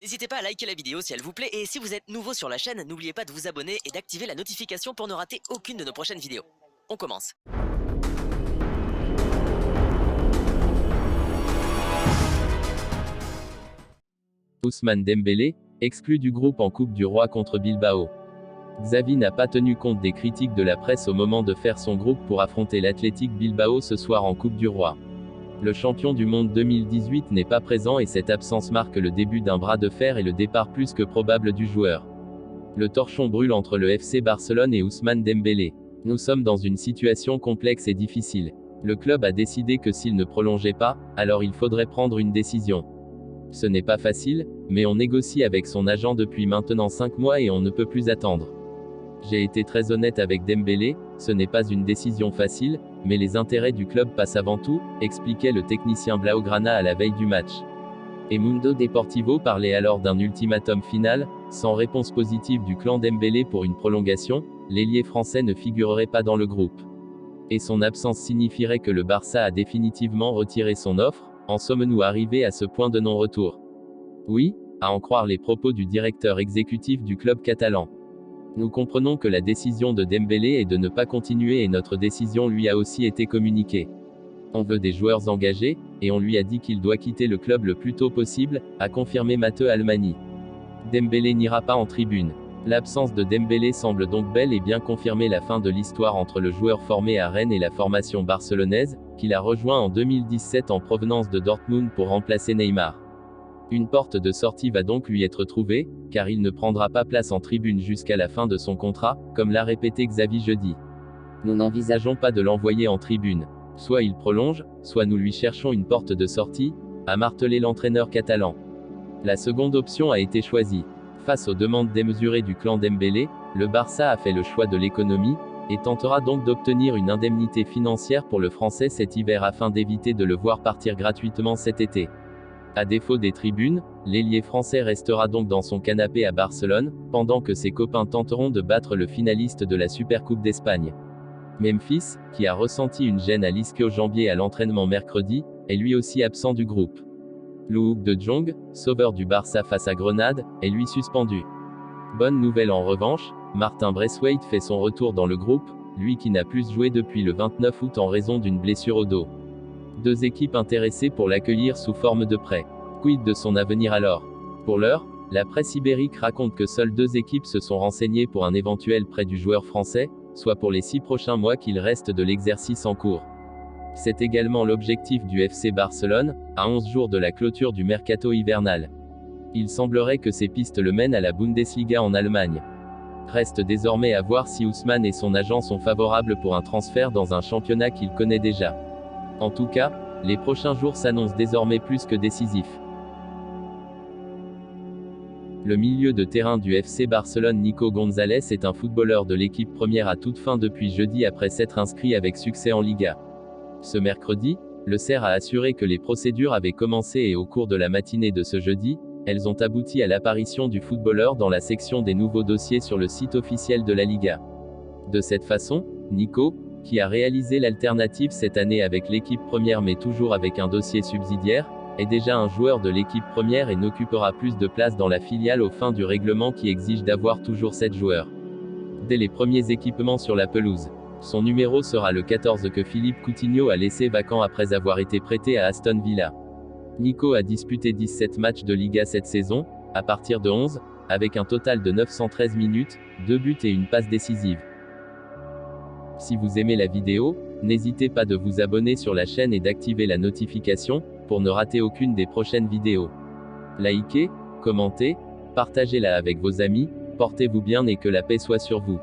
N'hésitez pas à liker la vidéo si elle vous plaît et si vous êtes nouveau sur la chaîne, n'oubliez pas de vous abonner et d'activer la notification pour ne rater aucune de nos prochaines vidéos. On commence. Ousmane Dembélé, exclu du groupe en Coupe du Roi contre Bilbao. Xavi n'a pas tenu compte des critiques de la presse au moment de faire son groupe pour affronter l'Athletic Bilbao ce soir en Coupe du Roi. Le champion du monde 2018 n'est pas présent et cette absence marque le début d'un bras de fer et le départ plus que probable du joueur. Le torchon brûle entre le FC Barcelone et Ousmane Dembélé. Nous sommes dans une situation complexe et difficile. Le club a décidé que s'il ne prolongeait pas, alors il faudrait prendre une décision. Ce n'est pas facile, mais on négocie avec son agent depuis maintenant 5 mois et on ne peut plus attendre. J'ai été très honnête avec Dembélé, ce n'est pas une décision facile, mais les intérêts du club passent avant tout, expliquait le technicien Blaugrana à la veille du match. Et Mundo Deportivo parlait alors d'un ultimatum final, sans réponse positive du clan Dembélé pour une prolongation, l'ailier français ne figurerait pas dans le groupe. Et son absence signifierait que le Barça a définitivement retiré son offre. En sommes-nous arrivés à ce point de non-retour? Oui, à en croire les propos du directeur exécutif du club catalan. Nous comprenons que la décision de Dembélé est de ne pas continuer et notre décision lui a aussi été communiquée. On veut des joueurs engagés, et on lui a dit qu'il doit quitter le club le plus tôt possible, a confirmé Matteo Almani. Dembélé n'ira pas en tribune. L'absence de Dembélé semble donc bel et bien confirmer la fin de l'histoire entre le joueur formé à Rennes et la formation barcelonaise, qu'il a rejoint en 2017 en provenance de Dortmund pour remplacer Neymar. Une porte de sortie va donc lui être trouvée, car il ne prendra pas place en tribune jusqu'à la fin de son contrat, comme l'a répété Xavi jeudi. Nous n'envisageons pas de l'envoyer en tribune. Soit il prolonge, soit nous lui cherchons une porte de sortie, a martelé l'entraîneur catalan. La seconde option a été choisie. Face aux demandes démesurées du clan Dembélé, le Barça a fait le choix de l'économie, et tentera donc d'obtenir une indemnité financière pour le Français cet hiver afin d'éviter de le voir partir gratuitement cet été. À défaut des tribunes, l'ailier français restera donc dans son canapé à Barcelone, pendant que ses copains tenteront de battre le finaliste de la Supercoupe d'Espagne. Memphis, qui a ressenti une gêne à l'ischio-jambier à l'entraînement mercredi, est lui aussi absent du groupe. Luuk de Jong, sauveur du Barça face à Grenade, est lui suspendu. Bonne nouvelle en revanche, Martin Braithwaite fait son retour dans le groupe, lui qui n'a plus joué depuis le 29 août en raison d'une blessure au dos. 2 équipes intéressées pour l'accueillir sous forme de prêt. Quid de son avenir alors? Pour l'heure, la presse ibérique raconte que seules 2 équipes se sont renseignées pour un éventuel prêt du joueur français, soit pour les 6 prochains mois qu'il reste de l'exercice en cours. C'est également l'objectif du FC Barcelone, à 11 jours de la clôture du mercato hivernal. Il semblerait que ces pistes le mènent à la Bundesliga en Allemagne. Reste désormais à voir si Ousmane et son agent sont favorables pour un transfert dans un championnat qu'il connaît déjà. En tout cas, les prochains jours s'annoncent désormais plus que décisifs. Le milieu de terrain du FC Barcelone Nico González est un footballeur de l'équipe première à toute fin depuis jeudi après s'être inscrit avec succès en Liga. Ce mercredi, le CER a assuré que les procédures avaient commencé et au cours de la matinée de ce jeudi, elles ont abouti à l'apparition du footballeur dans la section des nouveaux dossiers sur le site officiel de la Liga. De cette façon, Nico, qui a réalisé l'alternative cette année avec l'équipe première mais toujours avec un dossier subsidiaire, est déjà un joueur de l'équipe première et n'occupera plus de place dans la filiale aux fins du règlement qui exige d'avoir toujours 7 joueurs. Dès les premiers équipements sur la pelouse, son numéro sera le 14 que Philippe Coutinho a laissé vacant après avoir été prêté à Aston Villa. Nico a disputé 17 matchs de Liga cette saison, à partir de 11, avec un total de 913 minutes, 2 buts et une passe décisive. Si vous aimez la vidéo, n'hésitez pas de vous abonner sur la chaîne et d'activer la notification, pour ne rater aucune des prochaines vidéos. Likez, commentez, partagez-la avec vos amis, portez-vous bien et que la paix soit sur vous.